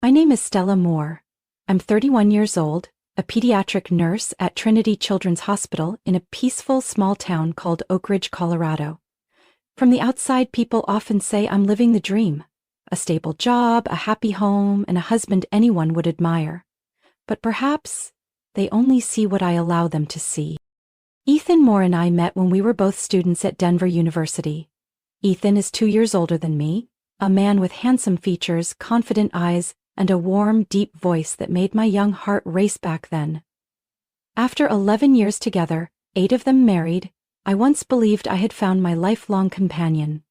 My name is Stella Moore. I'm 31 years old, a pediatric nurse at Trinity Children's Hospital in a peaceful small town called Oak Ridge, Colorado. From the outside, people often say I'm living the dream. A stable job, a happy home, and a husband anyone would admire. But perhaps they only see what I allow them to see. Ethan Moore and I met when we were both students at Denver University. Ethan is 2 years older than me, a man with handsome features, confident eyes, and a warm, deep voice that made my young heart race back then. After 11 years together, 8 of them married, I once believed I had found my lifelong companion.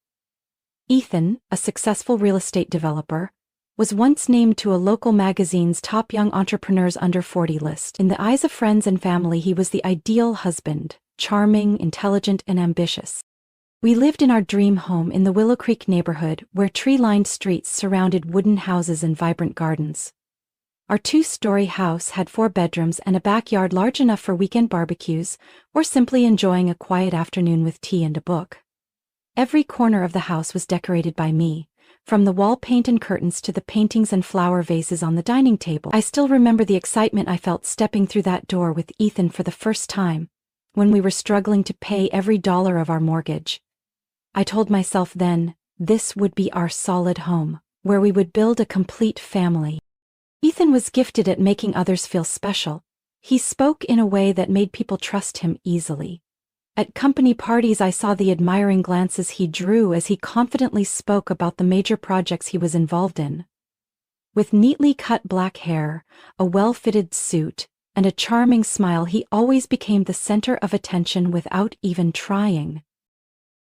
Ethan, a successful real estate developer, was once named to a local magazine's top young entrepreneurs under 40 list. In the eyes of friends and family, he was the ideal husband, charming, intelligent, and ambitious. We lived in our dream home in the Willow Creek neighborhood, where tree-lined streets surrounded wooden houses and vibrant gardens. Our 2-story house had 4 bedrooms and a backyard large enough for weekend barbecues or simply enjoying a quiet afternoon with tea and a book. Every corner of the house was decorated by me, from the wall paint and curtains to the paintings and flower vases on the dining table. I still remember the excitement I felt stepping through that door with Ethan for the first time, when we were struggling to pay every dollar of our mortgage. I told myself then, this would be our solid home, where we would build a complete family. Ethan was gifted at making others feel special. He spoke in a way that made people trust him easily. At company parties, I saw the admiring glances he drew as he confidently spoke about the major projects he was involved in. With neatly cut black hair, a well-fitted suit, and a charming smile, he always became the center of attention without even trying.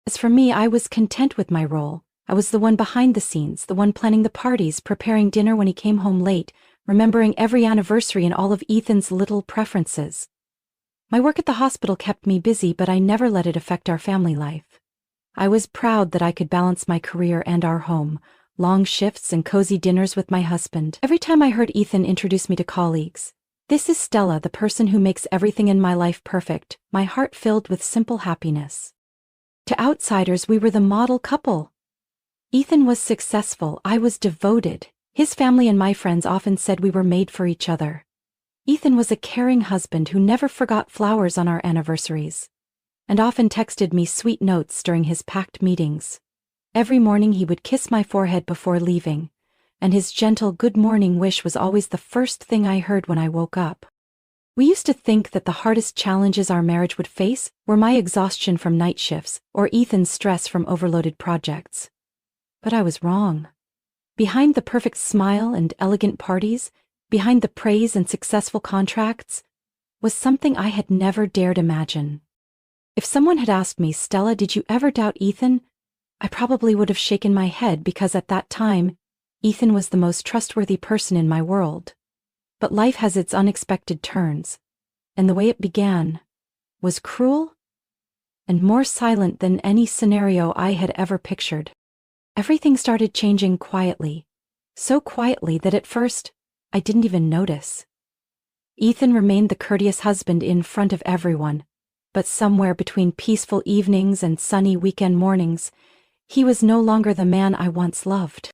As for me, I was content with my role. I was the one behind the scenes, the one planning the parties, preparing dinner when he came home late, remembering every anniversary and all of Ethan's little preferences. My work at the hospital kept me busy, but I never let it affect our family life. I was proud that I could balance my career and our home, long shifts and cozy dinners with my husband. Every time I heard Ethan introduce me to colleagues, "This is Stella, the person who makes everything in my life perfect," my heart filled with simple happiness. To outsiders, we were the model couple. Ethan was successful, I was devoted. His family and my friends often said we were made for each other. Ethan was a caring husband who never forgot flowers on our anniversaries, and often texted me sweet notes during his packed meetings. Every morning he would kiss my forehead before leaving, and his gentle good morning wish was always the first thing I heard when I woke up. We used to think that the hardest challenges our marriage would face were my exhaustion from night shifts or Ethan's stress from overloaded projects. But I was wrong. Behind the perfect smile and elegant parties, behind the praise and successful contracts, was something I had never dared imagine. If someone had asked me, "Stella, did you ever doubt Ethan?" I probably would have shaken my head because at that time, Ethan was the most trustworthy person in my world. But life has its unexpected turns, and the way it began was cruel and more silent than any scenario I had ever pictured. Everything started changing quietly, so quietly that at first I didn't even notice. Ethan remained the courteous husband in front of everyone, but somewhere between peaceful evenings and sunny weekend mornings, he was no longer the man I once loved.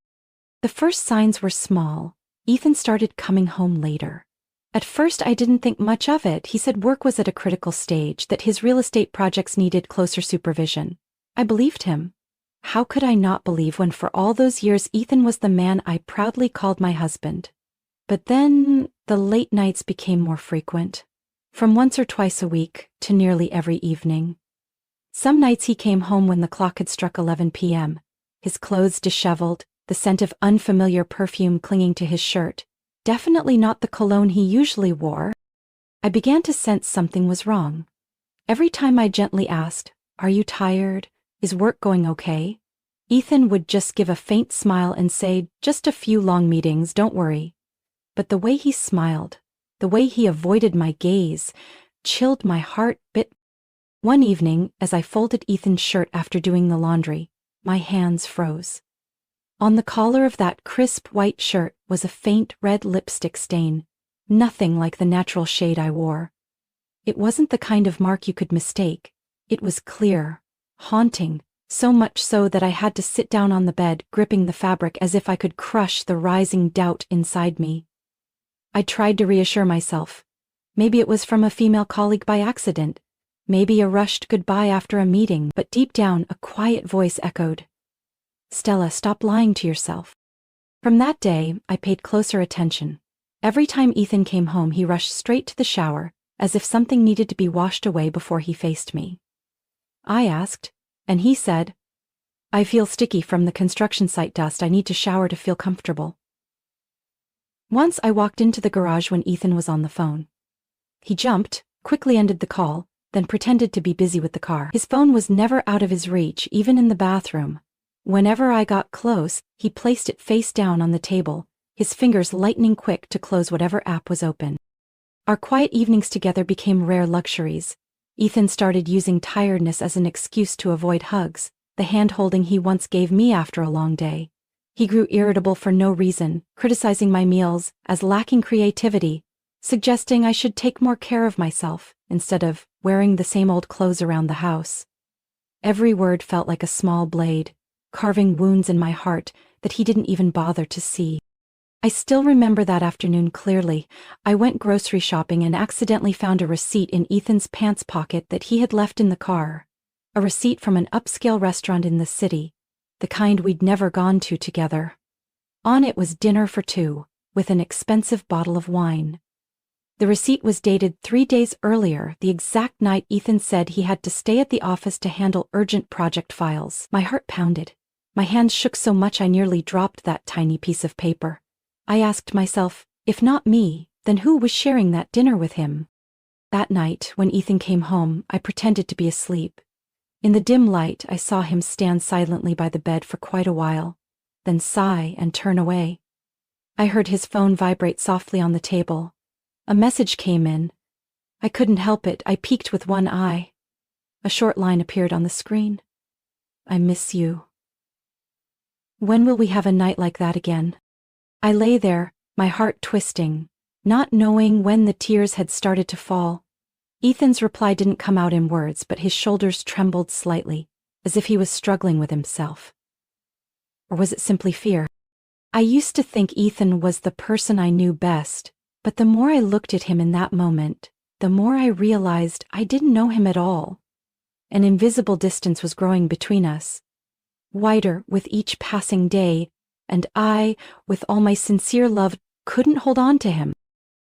The first signs were small. Ethan started coming home later. At first I didn't think much of it. He said work was at a critical stage, that his real estate projects needed closer supervision. I believed him. How could I not believe when for all those years Ethan was the man I proudly called my husband? But then the late nights became more frequent, from once or twice a week to nearly every evening. Some nights he came home when the clock had struck 11 p.m., his clothes disheveled, the scent of unfamiliar perfume clinging to his shirt, definitely not the cologne he usually wore. I began to sense something was wrong. Every time I gently asked, "Are you tired? Is work going okay?" Ethan would just give a faint smile and say, "Just a few long meetings, don't worry." But the way he smiled, the way he avoided my gaze, chilled my heart bit. One evening, as I folded Ethan's shirt after doing the laundry, my hands froze. On the collar of that crisp white shirt was a faint red lipstick stain, nothing like the natural shade I wore. It wasn't the kind of mark you could mistake. It was clear, haunting, so much so that I had to sit down on the bed, gripping the fabric as if I could crush the rising doubt inside me. I tried to reassure myself. Maybe it was from a female colleague by accident. Maybe a rushed goodbye after a meeting, but deep down a quiet voice echoed, "Stella, stop lying to yourself." From that day, I paid closer attention. Every time Ethan came home, he rushed straight to the shower, as if something needed to be washed away before he faced me. I asked, and he said, "I feel sticky from the construction site dust. I need to shower to feel comfortable." Once I walked into the garage when Ethan was on the phone. He jumped, quickly ended the call, then pretended to be busy with the car. His phone was never out of his reach, even in the bathroom. Whenever I got close, he placed it face down on the table, his fingers lightning quick to close whatever app was open. Our quiet evenings together became rare luxuries. Ethan started using tiredness as an excuse to avoid hugs, the hand-holding he once gave me after a long day. He grew irritable for no reason, criticizing my meals as lacking creativity, suggesting I should take more care of myself instead of wearing the same old clothes around the house. Every word felt like a small blade, carving wounds in my heart that he didn't even bother to see. I still remember that afternoon clearly. I went grocery shopping and accidentally found a receipt in Ethan's pants pocket that he had left in the car. A receipt from an upscale restaurant in the city, the kind we'd never gone to together. On it was dinner for two, with an expensive bottle of wine. The receipt was dated 3 days earlier, the exact night Ethan said he had to stay at the office to handle urgent project files. My heart pounded. My hands shook so much I nearly dropped that tiny piece of paper. I asked myself, if not me, then who was sharing that dinner with him? That night, when Ethan came home, I pretended to be asleep. In the dim light, I saw him stand silently by the bed for quite a while, then sigh and turn away. I heard his phone vibrate softly on the table. A message came in. I couldn't help it. I peeked with one eye. A short line appeared on the screen. "I miss you. When will we have a night like that again?" I lay there, my heart twisting, not knowing when the tears had started to fall. Ethan's reply didn't come out in words, but his shoulders trembled slightly, as if he was struggling with himself. Or was it simply fear? I used to think Ethan was the person I knew best, but the more I looked at him in that moment, the more I realized I didn't know him at all. An invisible distance was growing between us, wider with each passing day, and I, with all my sincere love, couldn't hold on to him.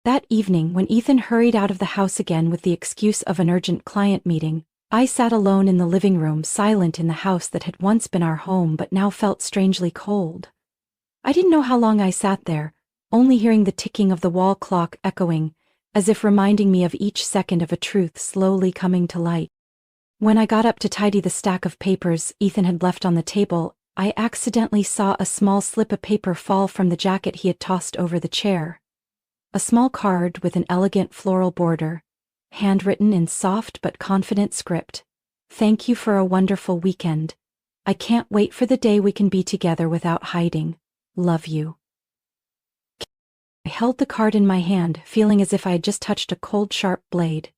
That evening, when Ethan hurried out of the house again with the excuse of an urgent client meeting, I sat alone in the living room, silent in the house that had once been our home but now felt strangely cold. I didn't know how long I sat there, only hearing the ticking of the wall clock echoing, as if reminding me of each second of a truth slowly coming to light. When I got up to tidy the stack of papers Ethan had left on the table, I accidentally saw a small slip of paper fall from the jacket he had tossed over the chair. A small card with an elegant floral border, handwritten in soft but confident script. "Thank you for a wonderful weekend. I can't wait for the day we can be together without hiding. Love you." I held the card in my hand, feeling as if I had just touched a cold, sharp blade.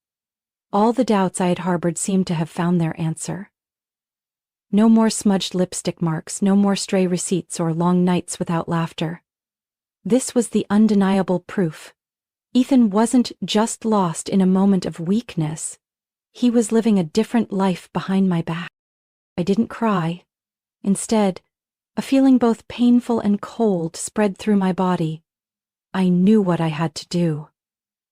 All the doubts I had harbored seemed to have found their answer. No more smudged lipstick marks, no more stray receipts or long nights without laughter. This was the undeniable proof. Ethan wasn't just lost in a moment of weakness. He was living a different life behind my back. I didn't cry. Instead, a feeling both painful and cold spread through my body. I knew what I had to do.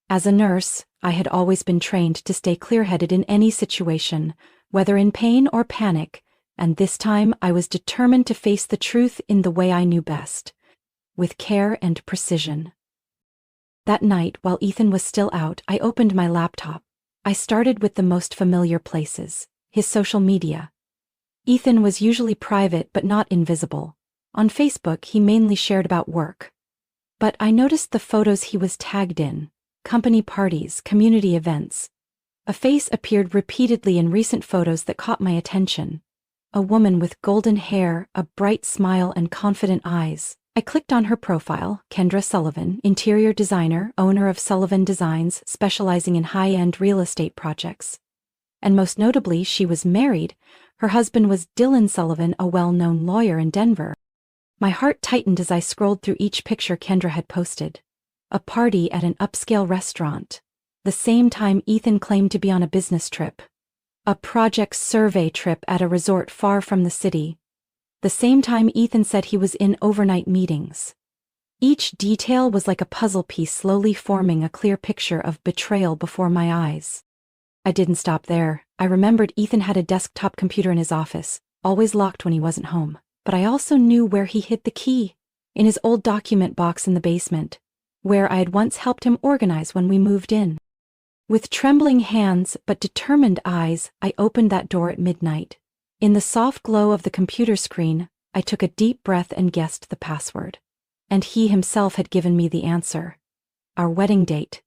As a nurse, I had always been trained to stay clear-headed in any situation, whether in pain or panic, and this time I was determined to face the truth in the way I knew best, with care and precision. That night, while Ethan was still out, I opened my laptop. I started with the most familiar places, his social media. Ethan was usually private but not invisible. On Facebook, he mainly shared about work. But I noticed the photos he was tagged in: company parties, community events. A face appeared repeatedly in recent photos that caught my attention. A woman with golden hair, a bright smile, and confident eyes. I clicked on her profile, Kendra Sullivan, interior designer, owner of Sullivan Designs, specializing in high-end real estate projects. And most notably, she was married. Her husband was Dylan Sullivan, a well-known lawyer in Denver. My heart tightened as I scrolled through each picture Kendra had posted. A party at an upscale restaurant. The same time Ethan claimed to be on a business trip. A project survey trip at a resort far from the city. The same time Ethan said he was in overnight meetings. Each detail was like a puzzle piece slowly forming a clear picture of betrayal before my eyes. I didn't stop there. I remembered Ethan had a desktop computer in his office, always locked when he wasn't home. But I also knew where he hid the key. In his old document box in the basement, where I had once helped him organize when we moved in. With trembling hands but determined eyes, I opened that door at midnight. In the soft glow of the computer screen, I took a deep breath and guessed the password. And he himself had given me the answer. Our wedding date.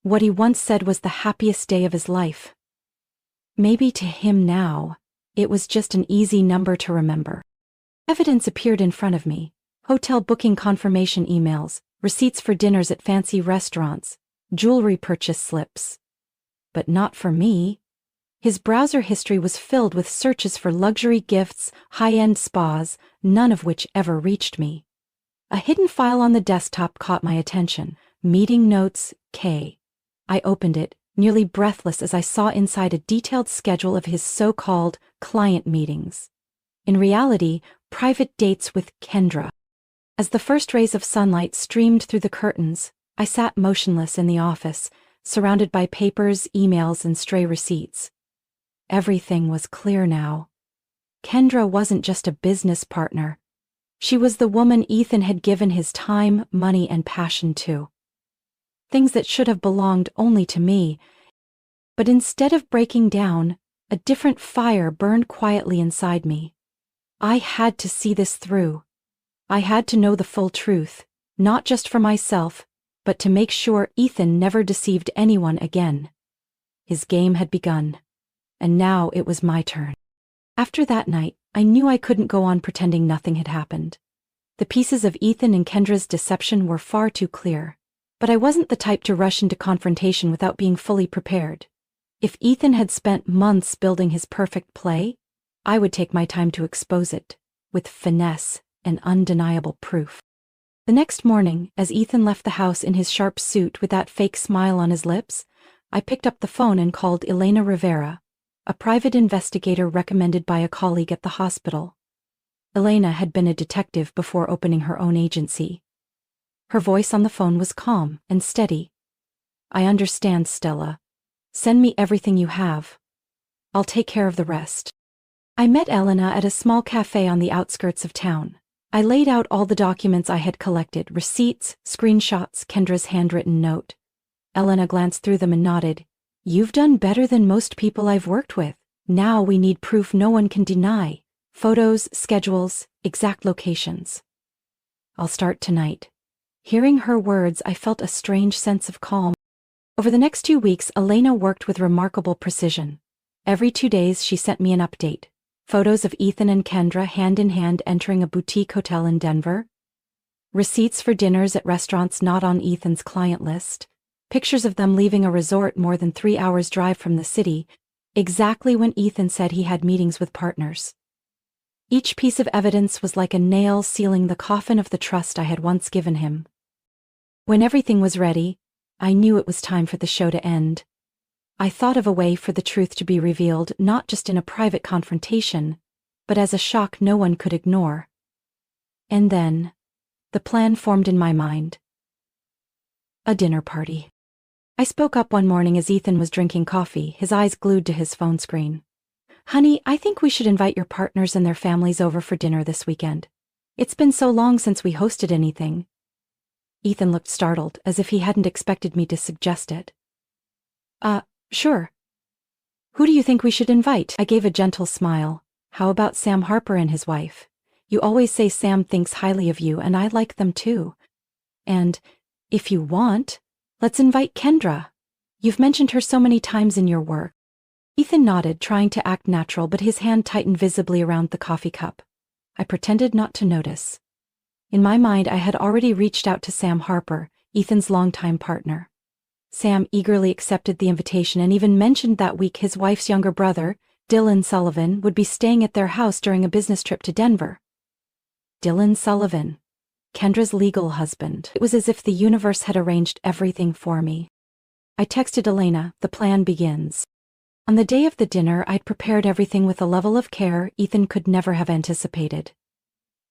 What he once said was the happiest day of his life. Maybe to him now, it was just an easy number to remember. Evidence appeared in front of me. Hotel booking confirmation emails, receipts for dinners at fancy restaurants, jewelry purchase slips. But not for me. His browser history was filled with searches for luxury gifts, high-end spas, none of which ever reached me. A hidden file on the desktop caught my attention. Meeting notes, K. I opened it, nearly breathless as I saw inside a detailed schedule of his so-called client meetings. In reality, private dates with Kendra. As the first rays of sunlight streamed through the curtains, I sat motionless in the office, surrounded by papers, emails, and stray receipts. Everything was clear now. Kendra wasn't just a business partner. She was the woman Ethan had given his time, money, and passion to. Things that should have belonged only to me. But instead of breaking down, a different fire burned quietly inside me. I had to see this through. I had to know the full truth, not just for myself, but to make sure Ethan never deceived anyone again. His game had begun, and now it was my turn. After that night, I knew I couldn't go on pretending nothing had happened. The pieces of Ethan and Kendra's deception were far too clear, but I wasn't the type to rush into confrontation without being fully prepared. If Ethan had spent months building his perfect play, I would take my time to expose it, with finesse and undeniable proof. The next morning, as Ethan left the house in his sharp suit with that fake smile on his lips, I picked up the phone and called Elena Rivera, a private investigator recommended by a colleague at the hospital. Elena had been a detective before opening her own agency. Her voice on the phone was calm and steady. "I understand, Stella. Send me everything you have. I'll take care of the rest." I met Elena at a small cafe on the outskirts of town. I laid out all the documents I had collected, receipts, screenshots, Kendra's handwritten note. Elena glanced through them and nodded. "You've done better than most people I've worked with. Now we need proof no one can deny. Photos, schedules, exact locations." "I'll start tonight." Hearing her words, I felt a strange sense of calm. Over the next 2 weeks, Elena worked with remarkable precision. Every 2 days, she sent me an update. Photos of Ethan and Kendra hand in hand entering a boutique hotel in Denver. Receipts for dinners at restaurants not on Ethan's client list. Pictures of them leaving a resort more than 3 hours' drive from the city, exactly when Ethan said he had meetings with partners. Each piece of evidence was like a nail sealing the coffin of the trust I had once given him. When everything was ready, I knew it was time for the show to end. I thought of a way for the truth to be revealed, not just in a private confrontation, but as a shock no one could ignore. And then, the plan formed in my mind. A dinner party. I spoke up one morning as Ethan was drinking coffee, his eyes glued to his phone screen. "Honey, I think we should invite your partners and their families over for dinner this weekend. It's been so long since we hosted anything." Ethan looked startled, as if he hadn't expected me to suggest it. Sure. Who do you think we should invite?" I gave a gentle smile. "How about Sam Harper and his wife? You always say Sam thinks highly of you, and I like them too. And, if you want, let's invite Kendra. You've mentioned her so many times in your work." Ethan nodded, trying to act natural, but his hand tightened visibly around the coffee cup. I pretended not to notice. In my mind, I had already reached out to Sam Harper, Ethan's longtime partner. Sam eagerly accepted the invitation and even mentioned that week his wife's younger brother, Dylan Sullivan, would be staying at their house during a business trip to Denver. Dylan Sullivan, Kendra's legal husband. It was as if the universe had arranged everything for me. I texted Elena, "The plan begins." On the day of the dinner, I'd prepared everything with a level of care Ethan could never have anticipated.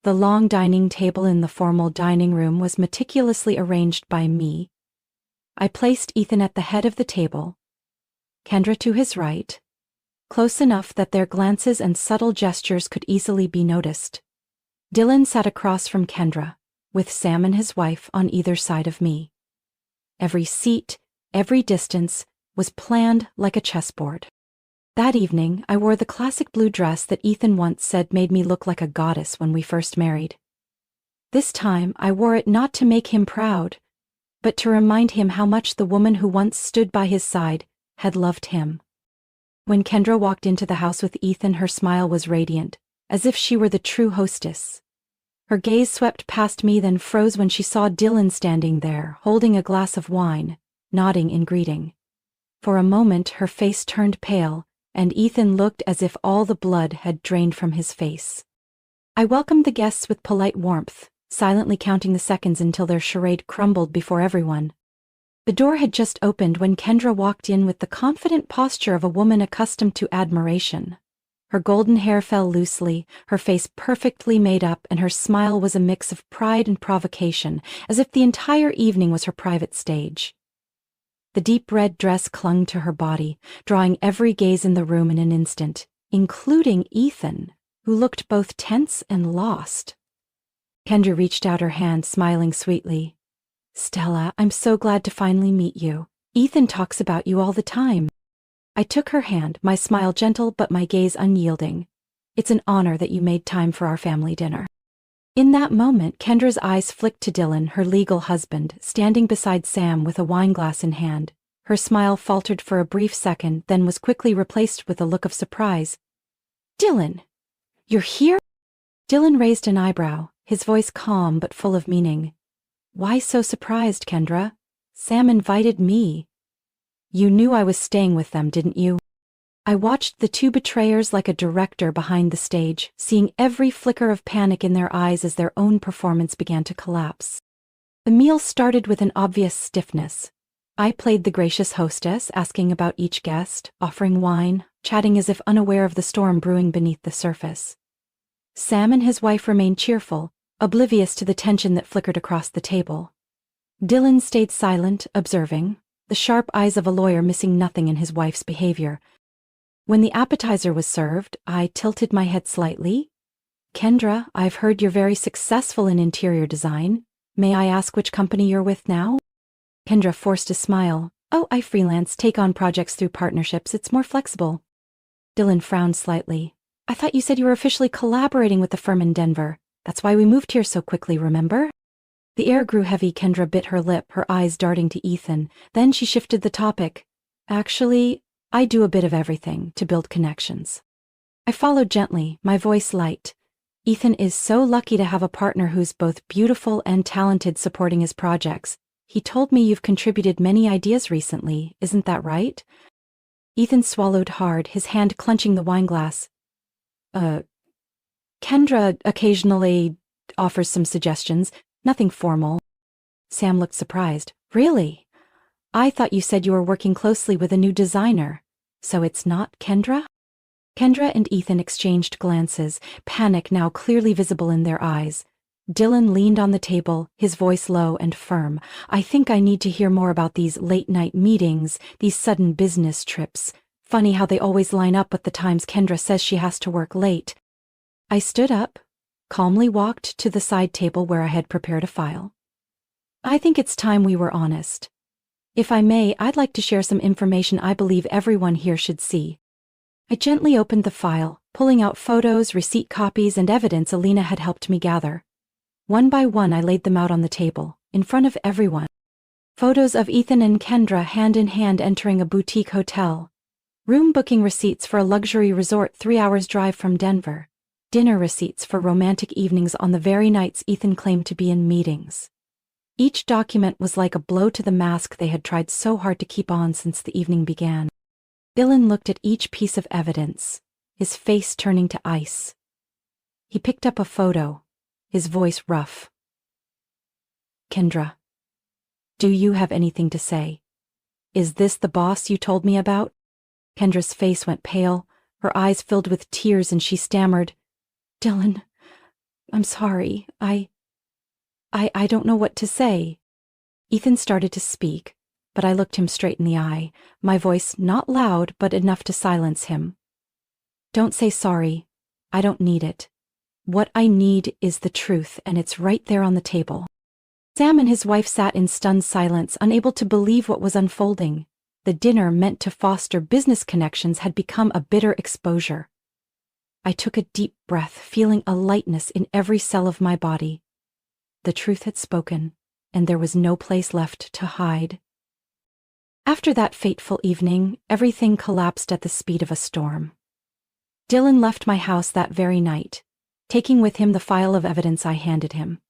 The long dining table in the formal dining room was meticulously arranged by me. I placed Ethan at the head of the table, Kendra to his right, close enough that their glances and subtle gestures could easily be noticed. Dylan sat across from Kendra, with Sam and his wife on either side of me. Every seat, every distance, was planned like a chessboard. That evening, I wore the classic blue dress that Ethan once said made me look like a goddess when we first married. This time, I wore it not to make him proud, but to remind him how much the woman who once stood by his side had loved him. When Kendra walked into the house with Ethan, her smile was radiant, as if she were the true hostess. Her gaze swept past me, then froze when she saw Dylan standing there, holding a glass of wine, nodding in greeting. For a moment, her face turned pale, and Ethan looked as if all the blood had drained from his face. I welcomed the guests with polite warmth, silently counting the seconds until their charade crumbled before everyone. The door had just opened when Kendra walked in with the confident posture of a woman accustomed to admiration. Her golden hair fell loosely, her face perfectly made up, and her smile was a mix of pride and provocation, as if the entire evening was her private stage. The deep red dress clung to her body, drawing every gaze in the room in an instant, including Ethan, who looked both tense and lost. Kendra reached out her hand, smiling sweetly. "Stella, I'm so glad to finally meet you. Ethan talks about you all the time." I took her hand, my smile gentle but my gaze unyielding. "It's an honor that you made time for our family dinner." In that moment, Kendra's eyes flicked to Dylan, her legal husband, standing beside Sam with a wineglass in hand. Her smile faltered for a brief second, then was quickly replaced with a look of surprise. "Dylan, you're here?" Dylan raised an eyebrow, his voice calm but full of meaning. "Why so surprised, Kendra? Sam invited me." "You knew I was staying with them, didn't you?" I watched the two betrayers like a director behind the stage, seeing every flicker of panic in their eyes as their own performance began to collapse. The meal started with an obvious stiffness. I played the gracious hostess, asking about each guest, offering wine, chatting as if unaware of the storm brewing beneath the surface. Sam and his wife remained cheerful, oblivious to the tension that flickered across the table. Dylan stayed silent, observing, the sharp eyes of a lawyer missing nothing in his wife's behavior. When the appetizer was served, I tilted my head slightly. "Kendra, I've heard you're very successful in interior design. May I ask which company you're with now?" Kendra forced a smile. "Oh, I freelance, take on projects through partnerships. It's more flexible." Dylan frowned slightly. "I thought you said you were officially collaborating with the firm in Denver. That's why we moved here so quickly, remember?" The air grew heavy. Kendra bit her lip, her eyes darting to Ethan. Then she shifted the topic. "Actually, I do a bit of everything to build connections." I followed gently, my voice light. "Ethan is so lucky to have a partner who's both beautiful and talented supporting his projects. He told me you've contributed many ideas recently, isn't that right?" Ethan swallowed hard, his hand clenching the wineglass. Kendra occasionally offers some suggestions, nothing formal." Sam looked surprised. "Really? I thought you said you were working closely with a new designer. So it's not Kendra?" Kendra and Ethan exchanged glances, panic now clearly visible in their eyes. Dylan leaned on the table, his voice low and firm. "I think I need to hear more about these late-night meetings, these sudden business trips. Funny how they always line up with the times Kendra says she has to work late." I stood up, calmly walked to the side table where I had prepared a file. "I think it's time we were honest. If I may, I'd like to share some information I believe everyone here should see." I gently opened the file, pulling out photos, receipt copies, and evidence Alina had helped me gather. One by one, I laid them out on the table, in front of everyone. Photos of Ethan and Kendra hand in hand entering a boutique hotel. Room booking receipts for a luxury resort 3 hours drive from Denver. Dinner receipts for romantic evenings on the very nights Ethan claimed to be in meetings. Each document was like a blow to the mask they had tried so hard to keep on since the evening began. Dylan looked at each piece of evidence, his face turning to ice. He picked up a photo, his voice rough. "Kendra, do you have anything to say? Is this the boss you told me about?" Kendra's face went pale, her eyes filled with tears, and she stammered, "Dylan, I'm sorry. I don't know what to say." Ethan started to speak, but I looked him straight in the eye, my voice not loud but enough to silence him. "Don't say sorry. I don't need it. What I need is the truth, and it's right there on the table." Sam and his wife sat in stunned silence, unable to believe what was unfolding. The dinner meant to foster business connections had become a bitter exposure. I took a deep breath, feeling a lightness in every cell of my body. The truth had spoken, and there was no place left to hide. After that fateful evening, everything collapsed at the speed of a storm. Dylan left my house that very night, taking with him the file of evidence I handed him.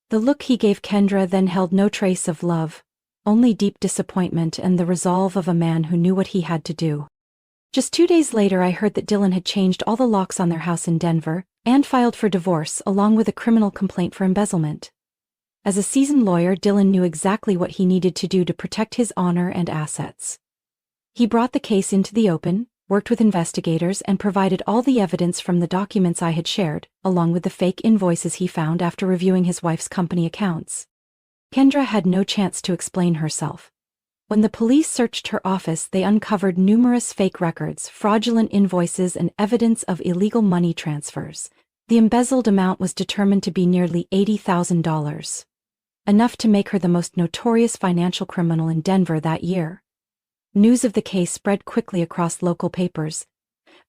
The look he gave Kendra then held no trace of love, only deep disappointment and the resolve of a man who knew what he had to do. Just 2 days later, I heard that Dylan had changed all the locks on their house in Denver and filed for divorce along with a criminal complaint for embezzlement. As a seasoned lawyer, Dylan knew exactly what he needed to do to protect his honor and assets. He brought the case into the open, worked with investigators, and provided all the evidence from the documents I had shared, along with the fake invoices he found after reviewing his wife's company accounts. Kendra had no chance to explain herself. When the police searched her office, they uncovered numerous fake records, fraudulent invoices, and evidence of illegal money transfers. The embezzled amount was determined to be nearly $80,000. Enough to make her the most notorious financial criminal in Denver that year. News of the case spread quickly across local papers.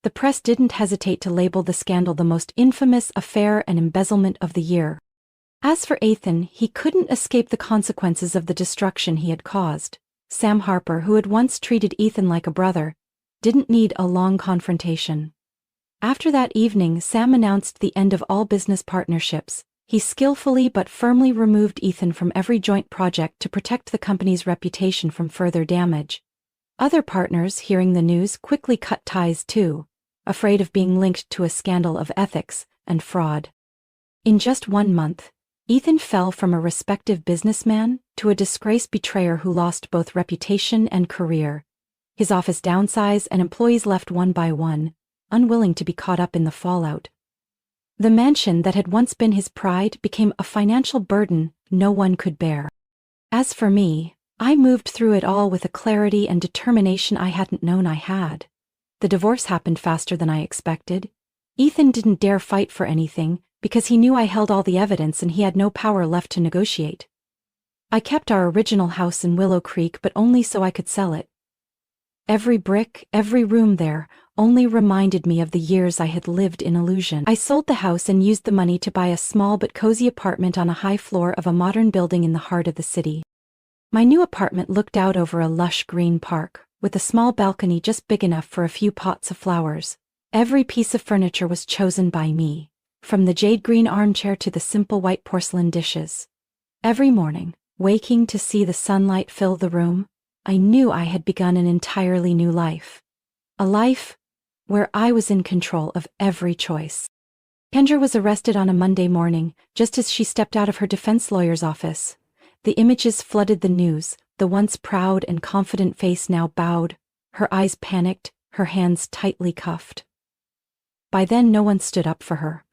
The press didn't hesitate to label the scandal the most infamous affair and embezzlement of the year. As for Ethan, he couldn't escape the consequences of the destruction he had caused. Sam Harper, who had once treated Ethan like a brother, didn't need a long confrontation. After that evening, Sam announced the end of all business partnerships. He skillfully but firmly removed Ethan from every joint project to protect the company's reputation from further damage. Other partners, hearing the news, quickly cut ties too, afraid of being linked to a scandal of ethics and fraud. In just 1 month, Ethan fell from a respected businessman to a disgraced betrayer who lost both reputation and career. His office downsized and employees left one by one, unwilling to be caught up in the fallout. The mansion that had once been his pride became a financial burden no one could bear. As for me, I moved through it all with a clarity and determination I hadn't known I had. The divorce happened faster than I expected. Ethan didn't dare fight for anything because he knew I held all the evidence and he had no power left to negotiate. I kept our original house in Willow Creek, but only so I could sell it. Every brick, every room there, only reminded me of the years I had lived in illusion. I sold the house and used the money to buy a small but cozy apartment on a high floor of a modern building in the heart of the city. My new apartment looked out over a lush green park, with a small balcony just big enough for a few pots of flowers. Every piece of furniture was chosen by me, from the jade green armchair to the simple white porcelain dishes. Every morning, waking to see the sunlight fill the room, I knew I had begun an entirely new life. A life where I was in control of every choice. Kendra was arrested on a Monday morning, just as she stepped out of her defense lawyer's office. The images flooded the news, the once proud and confident face now bowed, her eyes panicked, her hands tightly cuffed. By then no one stood up for her.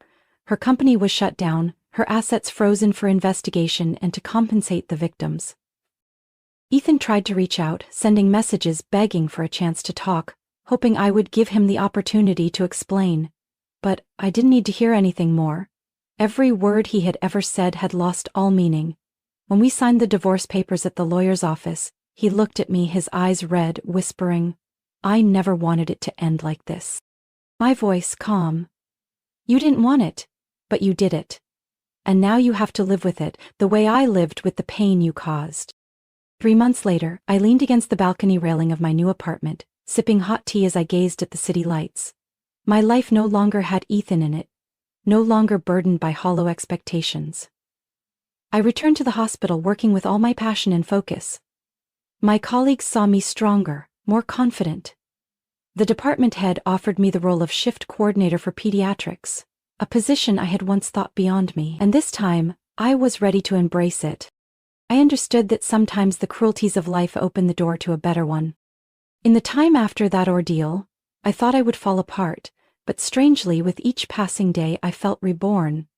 Her company was shut down, her assets frozen for investigation and to compensate the victims. Ethan tried to reach out, sending messages begging for a chance to talk, hoping I would give him the opportunity to explain. But I didn't need to hear anything more. Every word he had ever said had lost all meaning. When we signed the divorce papers at the lawyer's office, he looked at me, his eyes red, whispering, "I never wanted it to end like this." My voice calm. "You didn't want it, but you did it. And now you have to live with it, the way I lived with the pain you caused." 3 months later, I leaned against the balcony railing of my new apartment, sipping hot tea as I gazed at the city lights. My life no longer had Ethan in it, no longer burdened by hollow expectations. I returned to the hospital working with all my passion and focus. My colleagues saw me stronger, more confident. The department head offered me the role of shift coordinator for pediatrics, a position I had once thought beyond me, and this time, I was ready to embrace it. I understood that sometimes the cruelties of life open the door to a better one. In the time after that ordeal, I thought I would fall apart, but strangely, with each passing day, I felt reborn.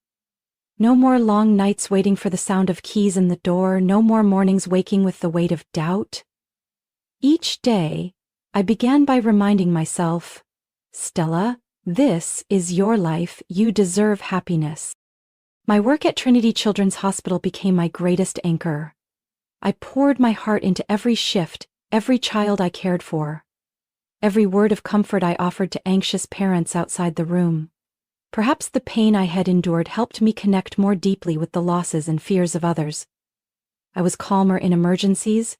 No more long nights waiting for the sound of keys in the door, no more mornings waking with the weight of doubt. Each day, I began by reminding myself, Stella, this is your life, you deserve happiness. My work at Trinity Children's Hospital became my greatest anchor. I poured my heart into every shift, every child I cared for. Every word of comfort I offered to anxious parents outside the room. Perhaps the pain I had endured helped me connect more deeply with the losses and fears of others. I was calmer in emergencies,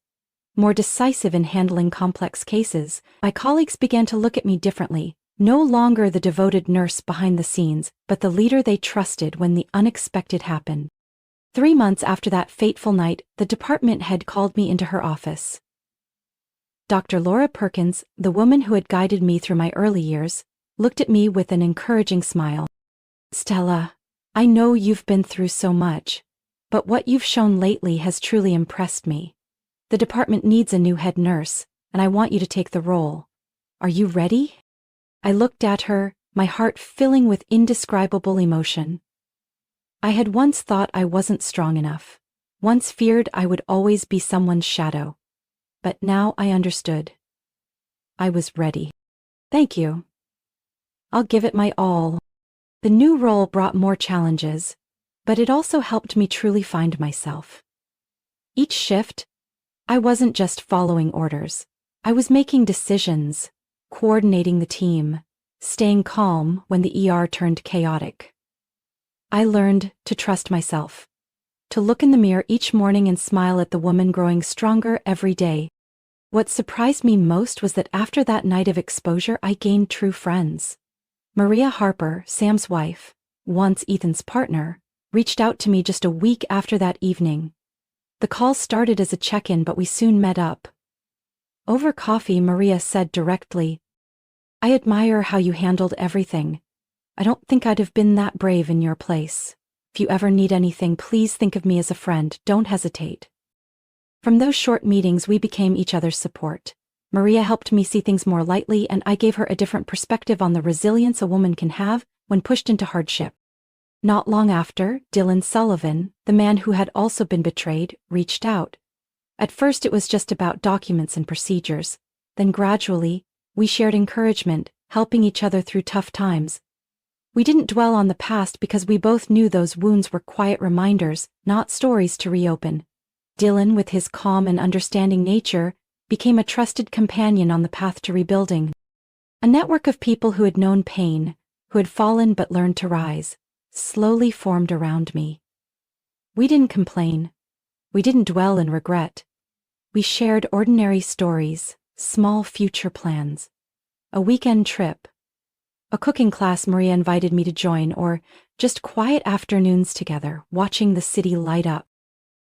more decisive in handling complex cases. My colleagues began to look at me differently, no longer the devoted nurse behind the scenes, but the leader they trusted when the unexpected happened. 3 months after that fateful night, the department head called me into her office. Dr. Laura Perkins, the woman who had guided me through my early years, looked at me with an encouraging smile. Stella, I know you've been through so much, but what you've shown lately has truly impressed me. The department needs a new head nurse, and I want you to take the role. Are you ready? I looked at her, my heart filling with indescribable emotion. I had once thought I wasn't strong enough, once feared I would always be someone's shadow. But now I understood. I was ready. Thank you. I'll give it my all. The new role brought more challenges, but it also helped me truly find myself. Each shift, I wasn't just following orders. I was making decisions, coordinating the team, staying calm when the ER turned chaotic. I learned to trust myself, to look in the mirror each morning and smile at the woman growing stronger every day. What surprised me most was that after that night of exposure, I gained true friends. Maria Harper, Sam's wife, once Ethan's partner, reached out to me just a week after that evening. The call started as a check-in, but we soon met up. Over coffee, Maria said directly, I admire how you handled everything. I don't think I'd have been that brave in your place. If you ever need anything, please think of me as a friend. Don't hesitate. From those short meetings, we became each other's support. Maria helped me see things more lightly, and I gave her a different perspective on the resilience a woman can have when pushed into hardship. Not long after, Dylan Sullivan, the man who had also been betrayed, reached out. At first it was just about documents and procedures. Then gradually, we shared encouragement, helping each other through tough times. We didn't dwell on the past because we both knew those wounds were quiet reminders, not stories to reopen. Dylan, with his calm and understanding nature, became a trusted companion on the path to rebuilding. A network of people who had known pain, who had fallen but learned to rise, slowly formed around me. We didn't complain. We didn't dwell in regret. We shared ordinary stories, small future plans. A weekend trip, a cooking class Maria invited me to join, or just quiet afternoons together, watching the city light up.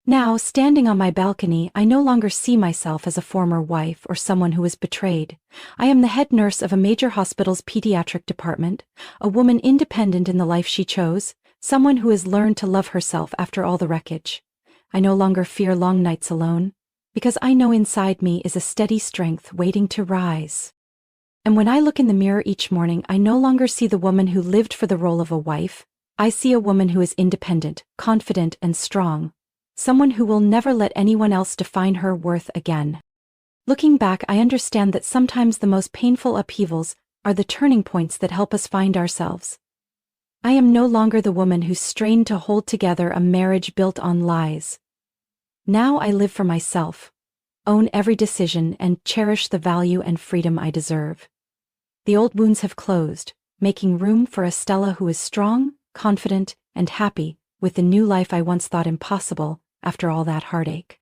Now, standing on my balcony, I no longer see myself as a former wife or someone who was betrayed. I am the head nurse of a major hospital's pediatric department, a woman independent in the life she chose, someone who has learned to love herself after all the wreckage. I no longer fear long nights alone, because I know inside me is a steady strength waiting to rise. And when I look in the mirror each morning, I no longer see the woman who lived for the role of a wife. I see a woman who is independent, confident, and strong. Someone who will never let anyone else define her worth again. Looking back, I understand that sometimes the most painful upheavals are the turning points that help us find ourselves. I am no longer the woman who strained to hold together a marriage built on lies. Now I live for myself, own every decision, and cherish the value and freedom I deserve. The old wounds have closed, making room for a Stella who is strong, confident, and happy with the new life I once thought impossible. After all that heartache.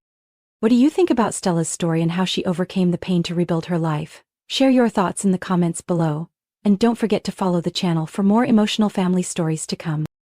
What do you think about Stella's story and how she overcame the pain to rebuild her life? Share your thoughts in the comments below, and don't forget to follow the channel for more emotional family stories to come.